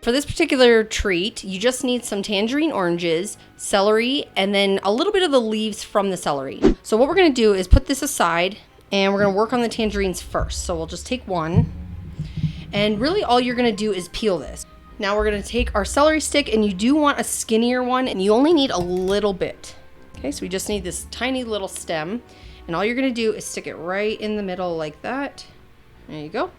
For this particular treat, you just need some tangerine oranges, celery, and then a little bit of the leaves from the celery. So what we're gonna do is put this aside and we're gonna work on the tangerines first. So we'll just take one, and really all you're gonna do is peel this. Now we're gonna take our celery stick, and you do want a skinnier one, and you only need a little bit. Okay, so we just need this tiny little stem, and all you're gonna do is stick it right in the middle like that. There you go.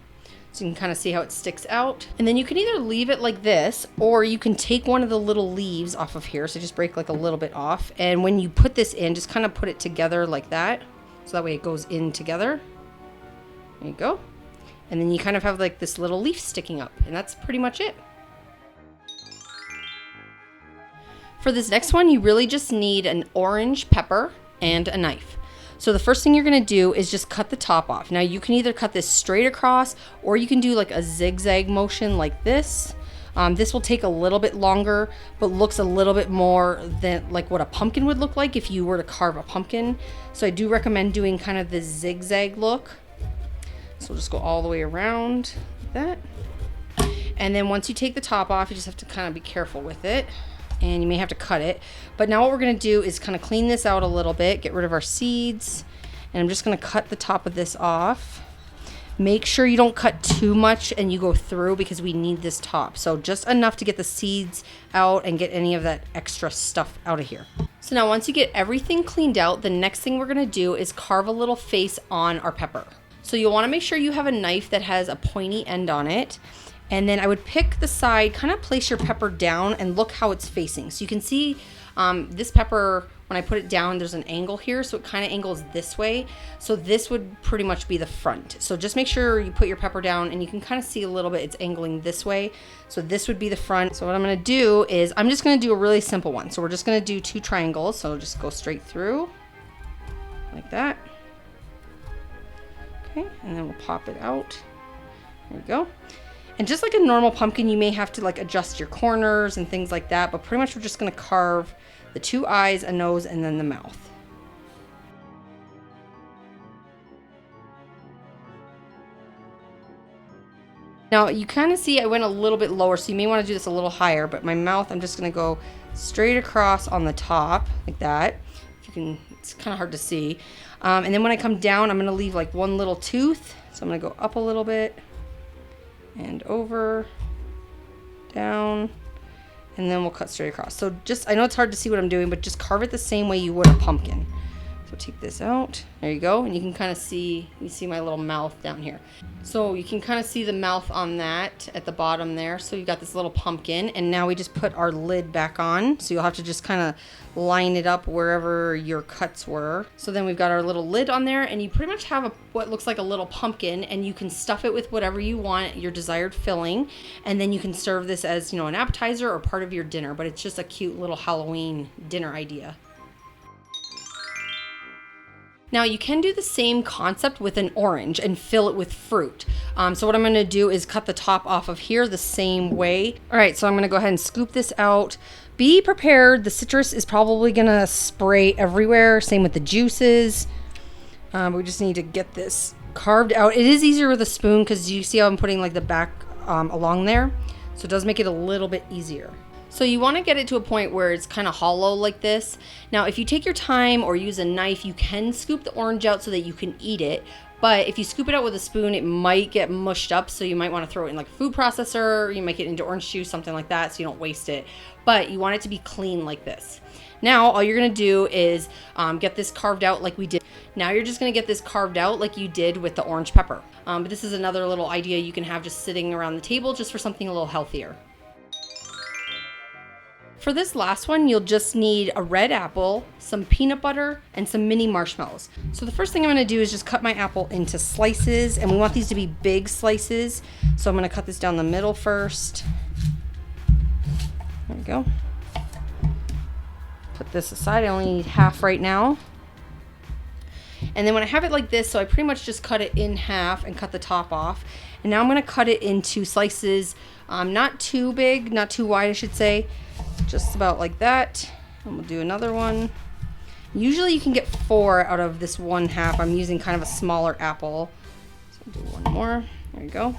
So you can kind of see how it sticks out. And then you can either leave it like this, or you can take one of the little leaves off of here. So just break like a little bit off. And when you put this in, just kind of put it together like that. So that way it goes in together. There you go. And then you kind of have like this little leaf sticking up, and that's pretty much it. For this next one, you really just need an orange pepper and a knife. So the first thing you're gonna do is just cut the top off. Now you can either cut this straight across, or you can do like a zigzag motion like this. This will take a little bit longer, but looks a little bit more than like what a pumpkin would look like if you were to carve a pumpkin. So I do recommend doing kind of this zigzag look. So we'll just go all the way around like that. And then once you take the top off, you just have to kind of be careful with it, and you may have to cut it. But now what we're gonna do is kind of clean this out a little bit, get rid of our seeds, and I'm just gonna cut the top of this off. Make sure you don't cut too much and you go through, because we need this top. So just enough to get the seeds out and get any of that extra stuff out of here. So now once you get everything cleaned out, the next thing we're gonna do is carve a little face on our pepper. So you'll wanna make sure you have a knife that has a pointy end on it. And then I would pick the side, kind of place your pepper down and look how it's facing. So you can see this pepper, when I put it down, there's an angle here, so it kind of angles this way. So this would pretty much be the front. So just make sure you put your pepper down, and you can kind of see a little bit, it's angling this way. So this would be the front. So what I'm gonna do is, I'm just gonna do a really simple one. So we're just gonna do 2 triangles. So just go straight through, like that. Okay, and then we'll pop it out. There we go. And just like a normal pumpkin, you may have to like adjust your corners and things like that, but pretty much we're just gonna carve the 2 eyes, a nose, and then the mouth. Now you kind of see I went a little bit lower, so you may want to do this a little higher, but my mouth, I'm just gonna go straight across on the top like that. If you can, it's kind of hard to see. And then when I come down, I'm gonna leave like one little tooth. So I'm gonna go up a little bit, and over, down, and then we'll cut straight across. So just, I know it's hard to see what I'm doing, but just carve it the same way you would a pumpkin. So take this out, there you go, and you can kind of see, you see my little mouth down here. So you can kind of see the mouth on that at the bottom there. So you got this little pumpkin, and now we just put our lid back on. So you'll have to just kind of line it up wherever your cuts were. So then we've got our little lid on there, and you pretty much have what looks like a little pumpkin, and you can stuff it with whatever you want, your desired filling, and then you can serve this as, you know, an appetizer or part of your dinner. But it's just a cute little Halloween dinner idea. Now you can do the same concept with an orange and fill it with fruit. So what I'm gonna do is cut the top off of here the same way. All right, so I'm gonna go ahead and scoop this out. Be prepared, the citrus is probably gonna spray everywhere. Same with the juices. We just need to get this carved out. It is easier with a spoon, because you see how I'm putting like the back along there. So it does make it a little bit easier. So you want to get it to a point where it's kind of hollow like this. Now, if you take your time or use a knife, you can scoop the orange out so that you can eat it. But if you scoop it out with a spoon, it might get mushed up. So you might want to throw it in like a food processor. You might get into orange juice, something like that, so you don't waste it. But you want it to be clean like this. Now, all you're going to do is get this carved out like we did. Now you're just going to get this carved out like you did with the orange pepper. But this is another little idea you can have just sitting around the table, just for something a little healthier. For this last one, you'll just need a red apple, some peanut butter, and some mini marshmallows. So the first thing I'm gonna do is just cut my apple into slices, and we want these to be big slices. So I'm gonna cut this down the middle first. There we go. Put this aside, I only need half right now. And then when I have it like this, so I pretty much just cut it in half and cut the top off. And now I'm gonna cut it into slices, not too big, not too wide, I should say. Just about like that. And we'll do another one. Usually you can get 4 out of this 1/2. I'm using kind of a smaller apple. So I'll do one more. There you go.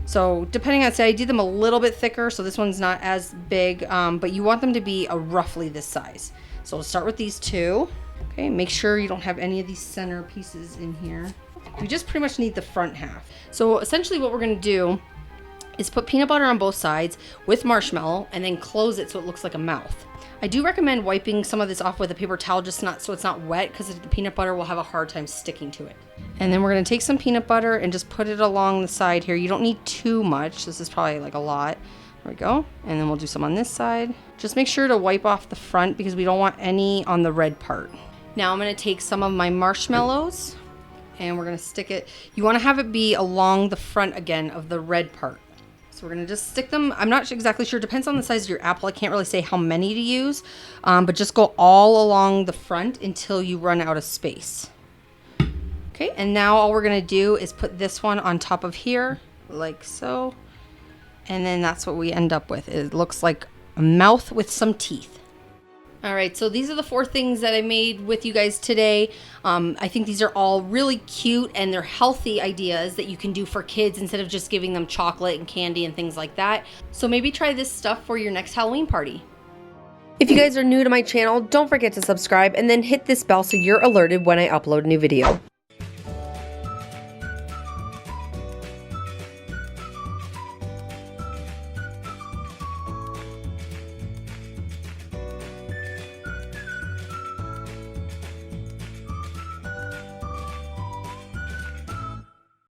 So depending on, say I did them a little bit thicker, so this one's not as big, but you want them to be roughly this size. So we'll start with these 2. Okay, make sure you don't have any of these center pieces in here. We just pretty much need the front half. So essentially what we're gonna do is put peanut butter on both sides with marshmallow and then close it so it looks like a mouth. I do recommend wiping some of this off with a paper towel, just so it's not wet, because the peanut butter will have a hard time sticking to it. And then we're gonna take some peanut butter and just put it along the side here. You don't need too much. This is probably like a lot. There we go. And then we'll do some on this side. Just make sure to wipe off the front because we don't want any on the red part. Now I'm gonna take some of my marshmallows and we're gonna stick it. You wanna have it be along the front again of the red part. So we're gonna just stick them. I'm not exactly sure, depends on the size of your apple. I can't really say how many to use, but just go all along the front until you run out of space. Okay, and now all we're gonna do is put this one on top of here, like so. And then that's what we end up with. It looks like a mouth with some teeth. All right, so these are the 4 things that I made with you guys today. I think these are all really cute and they're healthy ideas that you can do for kids instead of just giving them chocolate and candy and things like that. So maybe try this stuff for your next Halloween party. If you guys are new to my channel, don't forget to subscribe and then hit this bell so you're alerted when I upload a new video.